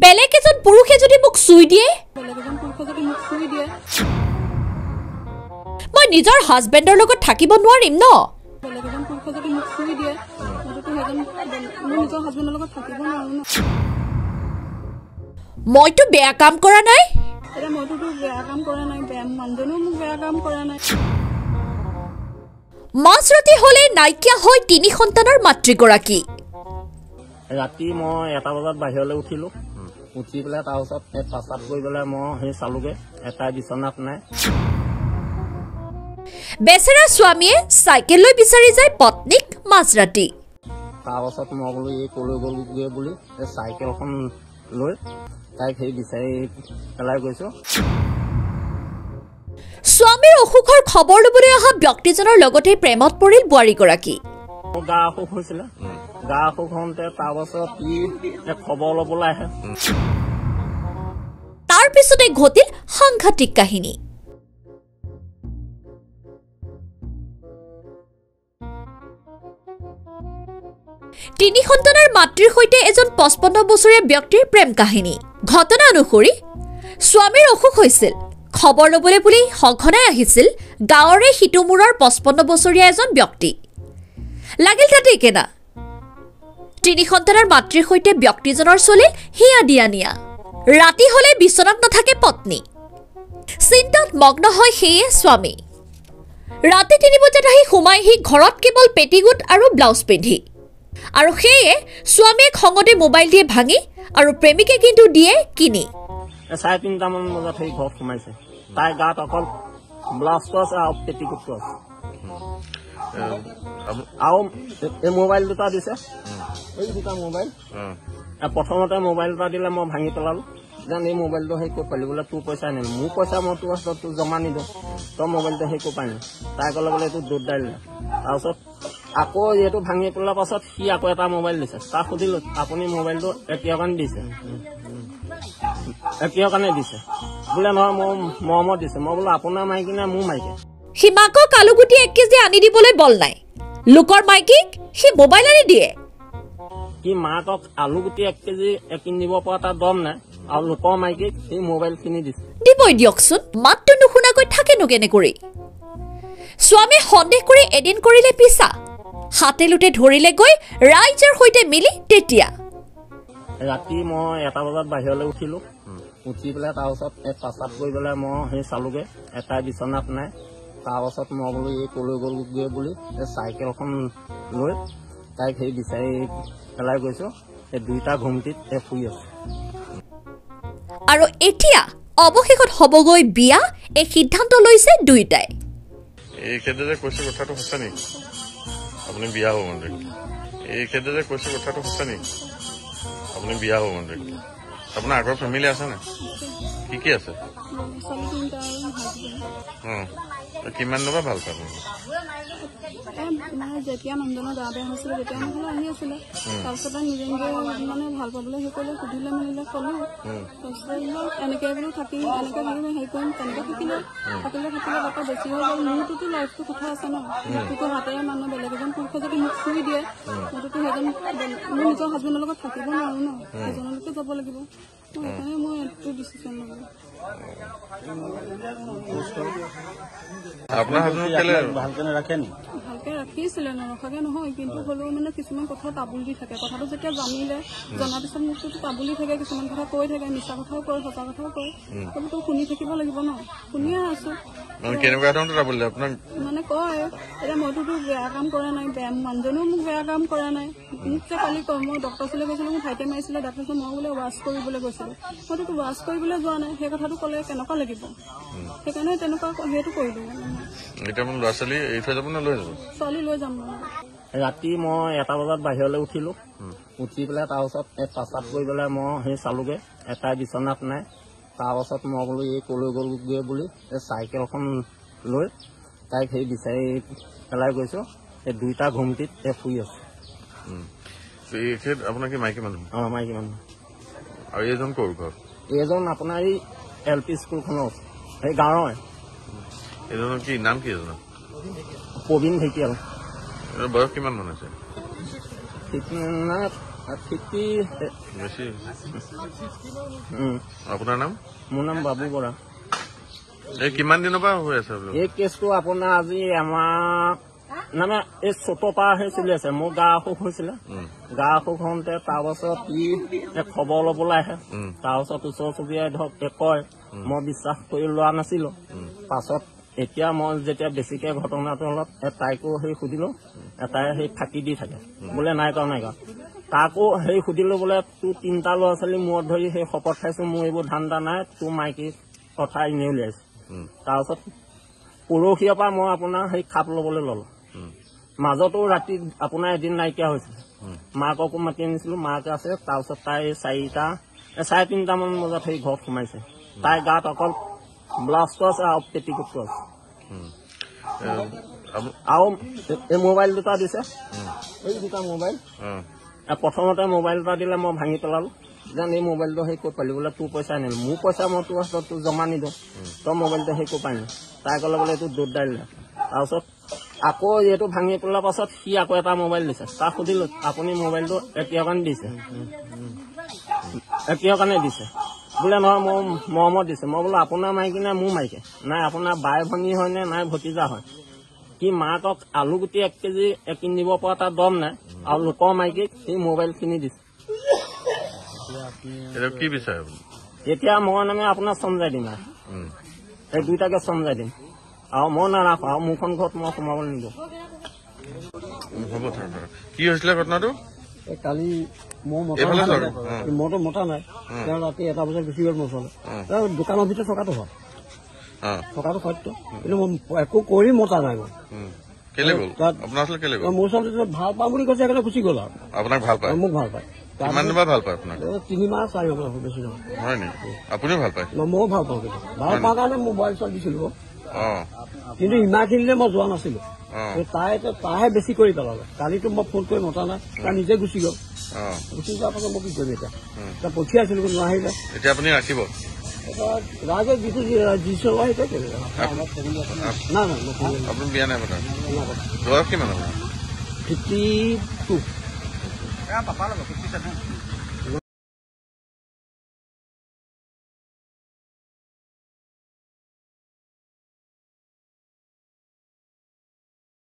বেলেগ এজন পুৰুষে যদি মোক চুই দিয়ে মই নিজৰ হাজবেণ্ডৰ লগত থাকিব নোৱাৰিম ন মইতো বেয়া কাম কৰা নাই মাছৰাতি হলে নাইকিয়া হয় 3 সন্তানৰ মাতৃগৰাকী ৰাতি মই 1 বজাত বাহিৰলৈ উঠিলো উঠি পেলাই তাৰপিছত পাছাত গৈ পেলাই মই সেই চালোগে এটা বিচনাত নাই বেচেৰা স্বামীয়ে চাইকেল লৈ বিচাৰি যায় পত্নীক মাছৰাতি তাৰপাছত মই বোলো এই কলৈ গ'লগৈ বুলি চাইকেলখন লৈ তাইক সেই বিচাৰি পেলাই গৈছো স্বামীৰ অসুখৰ খবৰ ল'বলৈ অহা ব্যক্তিজনৰ লগতে প্ৰেমত পৰিল বোৱাৰীগৰাকী গা অসুখ হৈছিলে গা অসুখ হওঁতে তাৰপাছত খবৰ ল'বলৈ আহে তাৰ পিছতে ঘটিল সাংঘাতিক কাহিনী তিনি সন্তানৰ মাতৃৰ সৈতে এজন 55 বছৰীয়া ব্যক্তিৰ প্ৰেম কাহিনী ঘটনা অনুসৰি স্বামীৰ অসুখ হৈছিল খবৰ ল'বলৈ বুলি সঘনাই আহিছিল গাঁৱৰে হিতুমুৰৰ 55 বছৰীয়া এজন ব্যক্তি লাগিল তাতে কেনা তিনি সন্তানৰ মাতৃৰ সৈতে ব্যক্তিজনৰ চলিল হিয়া দিয়া নিয়া ৰাতি হলে বিচনাত নাথাকে পত্নী চিন্তাত মগ্ন হয় সেয়ে স্বামী ৰাতি 3 বজাত আহি সোমাইহি ঘৰত কেৱল পেটিগুট আৰু ব্লাউজ পিন্ধি আৰু সেয়ে স্বামীয়ে খঙতে মোবাইল দিয়ে ভাঙি আৰু প্ৰেমিকে কিন্তু দিয়ে কিনি 3:30 মান বজাত সেই ঘৰত সোমাইছে তাই গাত অকল ব্লাউজ আৰু পেটিগুট আৰু এই মোবাইল দুটা দিছে এই দুটা মোবাইল প্ৰথমতে মোবাইল এটা দিলে মই ভাঙি পেলালো যেন এই মোবাইলটো সেই ক'ত পালি বোলে তোৰ পইচা আনিলো মোৰ পইচা মই তোৰ জমা নিদিওঁ তই মোবাইলটো সেই ক'ত পালি তাই ক'লে বোলে এইটো দুধ দাইল তাৰপিছত আকৌ এইটো ভাঙি পেলোৱাৰ পাছত সি আকৌ এটা মোবাইল দিছে তাক সুধিলো আপুনি মোবাইলটো কিহৰ কাৰণে দিছে কিহৰ কাৰণে দিছে বোলে নহয় মই মৰমত দিছে মই বোলো আপোনাৰ মাইকী নে মোৰ মাইকী সি মাকক আলুগুটি 1 কেজি আনি দিবলৈ বল নাই লোকৰ মাইকীক সি মোবাইল আনি দিয়ে কি মাকক আলুগুটি 1 কেজি কিনিব পৰা তাৰ দম নাই আৰু লোকৰ মাইকীক সি মোবাইল কিনি দিছে দিবই দিয়কচোন মাতটো নুশুনাকৈ থাকেনো কেনে কৰি স্বামী সন্দেহ কৰি এদিন কৰিলে পিছা হাতে লুটে ধৰিলে গৈ ৰাইজৰ সৈতে মিলি তেতিয়া ৰাতি মই 1 বজাত বাহিৰলৈ উঠিলো উঠি পেলাই তাৰপিছত পাছাত গৈ পেলাই মই সেই চালোগে এটা বিচনাত নাই তাৰপাছত মই বোলো এই কলৈ গ'লগৈ বুলি চাইকেলখন লৈ তাইক সেই বিচাৰি পেলাই গৈছো এই দুইটা ঘুমটিত শুই আছো আৰু এতিয়া অৱশেষত হ'বগৈ বিয়া এই সিদ্ধান্ত লৈছে দুইটাই এই ক্ষেত্ৰতে কৈছে কথাটো সঁচা নেকি আপুনি বিয়া হ'ব মানে এই ক্ষেত্ৰতে কৈছে কথাটো সঁচা নেকি আপুনি বিয়া হ'ব মানে আপোনাৰ আগৰ ফেমিলি আছে নে কি আছে কিমান দিনৰ পৰা ভাল পাব যেতিয়া নন্দনৰ গা বেয়া হৈছিলে তেতিয়া নহলে আহি আছিলে তাৰপিছতে নিজে নিজে মানে ভাল পাবলৈ সেই কৰিলে সুধিলে মেলিলে ক'লো তাৰপিছত এনেকে বোলো থাকি এনেকে ভাবি হেৰি কৰিম তেনেকে থাকিলে তাতে বেছি হৈ গ'ল মোৰটোতো লাইফটো কথা আছে ন মোৰটোতো হাতেৰে মানুহ বেলেগ এজন পুৰুষে যদি মোক চুই দিয়ে মোৰটোতো সেইজন মোৰ নিজৰ হাজবেণ্ডৰ লগত থাকিব নোৱাৰো ন সেইজনলৈকে যাব লাগিব সেইকাৰণে মই এইটো ডিচিশ্যন ল'লো আপোনাৰ ভালকে ৰাখে নি ভালকে ৰাখিছিলে নৰখাকে নহয় কিন্তু হ'লেও মানে কিছুমান কথা তাবুল দি থাকে কথাটো যেতিয়া জানিলে জনাৰ পিছত মোকতো তাবুলি থাকে কিছুমান কথা কৈ থাকে মিছা কথাও কয় সঁচা কথাও কয় সেইবোৰতো শুনি থাকিব লাগিব ন শুনিয়ে আছো কেনেকুৱা ধৰণৰ তাবুল আপোনাক মানে কয় এতিয়া মইতোতো বেয়া কাম কৰা নাই মানুহজনেও মোক বেয়া কাম কৰা নাই মোক যে কালি কয় মই ডক্টৰ ওচৰলৈ গৈছিলো মোক ভাইটে মাৰিছিলে তাৰপিছত মই বোলে ৱাছ কৰিবলৈ গৈছিলো মইতো ৱাছ কৰিবলৈ যোৱা নাই সেই কথাটো ক'লে কেনেকুৱা লাগিব সেইকাৰণে তেনেকুৱা সেইটো কৰিলো এতিয়া মোৰ ল'ৰা ছোৱালী এৰি থৈ যাব নে লৈ যাব ছোৱালী লৈ যাম ৰাতি মই 1 বজাত বাহিৰলৈ উঠিলো উঠি পেলাই তাৰপিছত পাছাত গৈ পেলাই মই সেই চালোগে এটা বিচনাত নাই তাৰপাছত মই বোলো এই কলৈ গ'লগৈ বুলি চাইকেলখন লৈ তাইক সেই বিচাৰি পেলাই গৈছো এই দুইটা ঘুমটিত শুই আছো আপোনাৰ কি মাইকী মানুহ মাইকী মানুহ আৰু এইজন ক'ৰ ঘৰ এইজন আপোনাৰ এই LP স্কুলখনৰ এই গাঁৱৰ এইজনৰ কি নাম কি এজনৰ প্ৰবীণ ঢেকীয়াল বয়স কিমান মান আছে 50 বেছি আপোনাৰ নাম মোৰ নাম বাবু বৰা এই কিমান দিনৰ পৰা হৈ আছে এই কেছটো আপোনাৰ আজি আমাৰ মানে এই চ'তৰ পৰা চলি আছে মোৰ গা অসুখ হৈছিলে গা অসুখ হওঁতে তাৰপাছত খবৰ ল'বলৈ আহে তাৰপাছত ওচৰ চুবুৰীয়াই ধৰক কয় মই বিশ্বাস কৰি লোৱা নাছিলো পাছত এতিয়া মই যেতিয়া বেছিকে ঘটনাটো অলপ তাইকো সেই সুধিলো এটাই সেই ফাঁকি দি থাকে বোলে নাই কৰা তাকো সেই সুধিলো বোলে তোৰ 3টা ল'ৰা ছোৱালী মূৰত ধৰি সেই শপত খাইছো মোৰ এইবোৰ ধান্দা নাই তোৰ মাইকী কথা এনেই উলিয়াইছো তাৰপাছত পৰহিয়াৰ পৰা মই আপোনাৰ সেই খাপ ল'বলৈ ললো মাজতো ৰাতি আপোনাৰ এদিন নাইকিয়া হৈছিলে মাককো মাতি আনিছিলো মাকে আছে তাৰপিছত তাই 3:30মান বজাত সেই ঘৰত সোমাইছে তাই গাত অকল ব্লাষ্ট আছে আৰু পেটিকোটটো আছে আৰু এই মোবাইল দুটা দিছে এই দুটা মোবাইল প্ৰথমতে মোবাইল এটা দিলে মই ভাঙি পেলালো যেন এই মোবাইলটো সেই ক'ত পালি বোলে তোৰ পইচা আনিলো মোৰ পইচা মই তোৰ হাতত তোৰ জমা নিদিওঁ তই মোবাইলটো সেই ক'ত পালি তাই ক'লে বোলে এইটো দুধ দাইল তাৰপিছত আকৌ এইটো ভাঙি পেলোৱাৰ পাছত সি আকৌ এটা মোবাইল দিছে তাক সুধিলো আপুনি মোবাইলটো কিহৰ কাৰণে দিছে কিহৰ কাৰণে দিছে বোলে নহয় মোৰ মৰমত দিছে মই বোলো আপোনাৰ মাইকী নাই মোৰ মাইকী নাই আপোনাৰ বাই ভনী হয়নে নাই ভতিজা হয় কি মাকক আলু গুটি 1 কেজি কিনিব পৰা তাৰ দম নাই আৰু লোকৰ মাইকীক সি মোবাইল কিনি দিছে কি বিচাৰে এতিয়া মই নামে আপোনাৰ চমজাই দিম আৰু এই দুইটাকে চমজাই দিম আৰু মই নাৰাখো আৰু মোৰখন ঘৰত মই সোমাবলৈ নিদিওঁ হ'ব কি হৈছিলে ঘটনাটো কালি মইতো মতা নাই তেওঁ ৰাতি 1টা বজাত গুচি গ'ল মোৰ ওচৰলৈ দোকানৰ ভিতৰত থকাটো হয় থকাটো সত্য কিন্তু মই একো কৰি মতা নাই মই মোৰ ওচৰত ভাল পাওঁ বুলি কৈছে সেইকাৰণে গুচি গ'ল আৰু আপোনাক ভাল পায় মোক ভাল পায় কিমান দিন ভাল পায় আপোনাক 3 মাহ 4 মাহ বেছি নহয় হয় নেকি আপুনিও ভাল পায় ময়ো ভাল পাওঁ কিন্তু ভাল পাওঁ কাৰণে মোবাইল চোৱা দিছিলো কিন্তু ইমানখিনিলে মই যোৱা নাছিলো তাইহে বেছি কৰি পেলালে কালিতো মই ফোন কৰি মতা নাই তাই নিজে গুচি গ'ল গুচি যোৱাৰ পাছত মই কি কৰিম এতিয়া পঠিয়াইছিলো কিন্তু নাহিলে এতিয়া আপুনি ৰাখিব ৰাইজে যিটো দিছে সেইটোৱে নাই আপুনি বিয়া নাই পতা বয়স কিমান আপোনাৰ 52